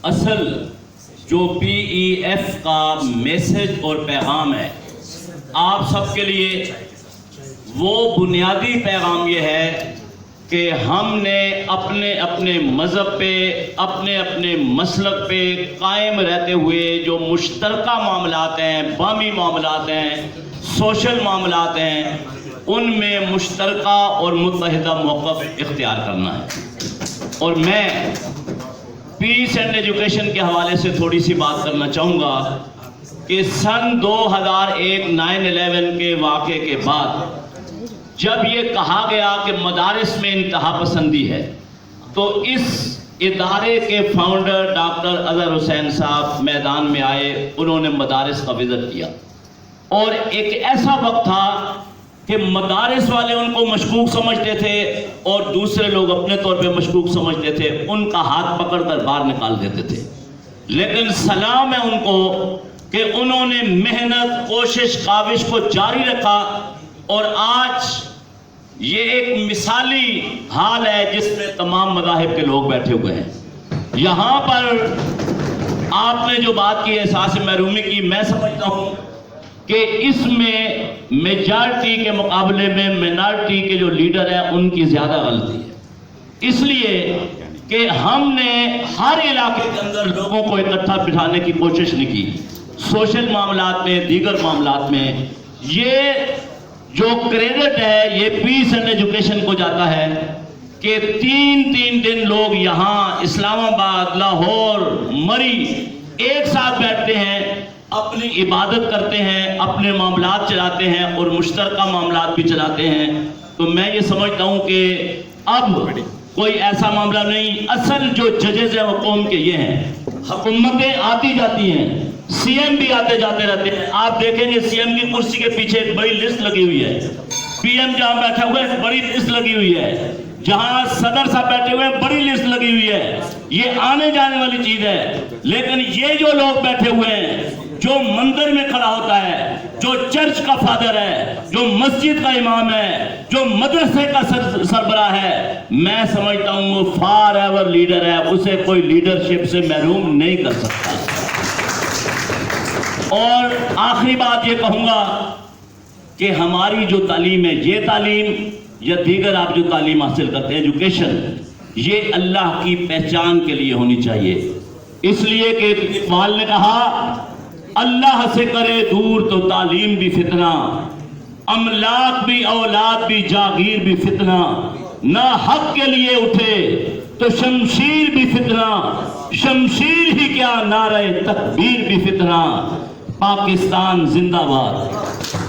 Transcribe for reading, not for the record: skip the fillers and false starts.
اصل جو PEF کا میسج اور پیغام ہے آپ سب کے لیے، وہ بنیادی پیغام یہ ہے کہ ہم نے اپنے اپنے مذہب پہ، اپنے اپنے مسلک پہ قائم رہتے ہوئے جو مشترکہ معاملات ہیں، باہمی معاملات ہیں، سوشل معاملات ہیں، ان میں مشترکہ اور متحدہ موقف اختیار کرنا ہے۔ اور میں پیس اینڈ ایجوکیشن کے حوالے سے تھوڑی سی بات کرنا چاہوں گا کہ سن 2001 9/11 کے واقعے کے بعد جب یہ کہا گیا کہ مدارس میں انتہا پسندی ہے، تو اس ادارے کے فاؤنڈر ڈاکٹر اظہر حسین صاحب میدان میں آئے، انہوں نے مدارس کا وزٹ کیا، اور ایک ایسا وقت تھا کہ مدارس والے ان کو مشکوک سمجھتے تھے اور دوسرے لوگ اپنے طور پہ مشکوک سمجھتے تھے، ان کا ہاتھ پکڑ کر باہر نکال دیتے تھے۔ لیکن سلام ہے ان کو کہ انہوں نے محنت، کوشش، کاوش کو جاری رکھا، اور آج یہ ایک مثالی حال ہے جس میں تمام مذاہب کے لوگ بیٹھے ہوئے ہیں۔ یہاں پر آپ نے جو بات کی احساس محرومی کی، میں سمجھتا ہوں کہ اس میں میجارٹی کے مقابلے میں مائنارٹی کے جو لیڈر ہیں ان کی زیادہ غلطی ہے، اس لیے کہ ہم نے ہر علاقے کے اندر لوگوں کو اکٹھا بٹھانے کی کوشش نہیں کی۔ سوشل معاملات میں، دیگر معاملات میں یہ جو کریڈٹ ہے یہ پیس اینڈ ایجوکیشن کو جاتا ہے کہ تین دن لوگ یہاں اسلام آباد، لاہور، مری ایک ساتھ بیٹھتے ہیں، اپنی عبادت کرتے ہیں، اپنے معاملات چلاتے ہیں اور مشترکہ معاملات بھی چلاتے ہیں۔ تو میں یہ سمجھتا ہوں کہ اب کوئی ایسا معاملہ نہیں، اصل جو ججز ہیں وہ قوم کے یہ ہیں۔ حکومتیں آتی جاتی ہیں، CM بھی آتے جاتے رہتے ہیں، آپ دیکھیں گے CM کی کرسی کے پیچھے ایک بڑی لسٹ لگی ہوئی ہے، PM جہاں بیٹھا ہوا ہے بڑی لسٹ لگی ہوئی ہے، جہاں صدر صاحب بیٹھے ہوئے ہیں بڑی لسٹ لگی ہوئی ہے، یہ آنے جانے والی چیز ہے۔ لیکن یہ جو لوگ بیٹھے ہوئے ہیں، جو مندر میں کھڑا ہوتا ہے، جو چرچ کا فادر ہے، جو مسجد کا امام ہے، جو مدرسے کا سربراہ ہے، میں سمجھتا ہوں وہ فار ایور لیڈر ہے، اسے کوئی لیڈرشپ سے محروم نہیں کر سکتا۔ اور آخری بات یہ کہوں گا کہ ہماری جو تعلیم ہے، یہ تعلیم یا دیگر آپ جو تعلیم حاصل کرتے ہیں، ایجوکیشن، یہ اللہ کی پہچان کے لیے ہونی چاہیے۔ اس لیے کہ اقبال نے کہا، اللہ سے کرے دور تو تعلیم بھی فتنہ، املاک بھی اولاد بھی جاگیر بھی فتنہ، نہ حق کے لیے اٹھے تو شمشیر بھی فتنہ، شمشیر ہی کیا نعرہ تکبیر بھی فتنہ۔ پاکستان زندہ باد۔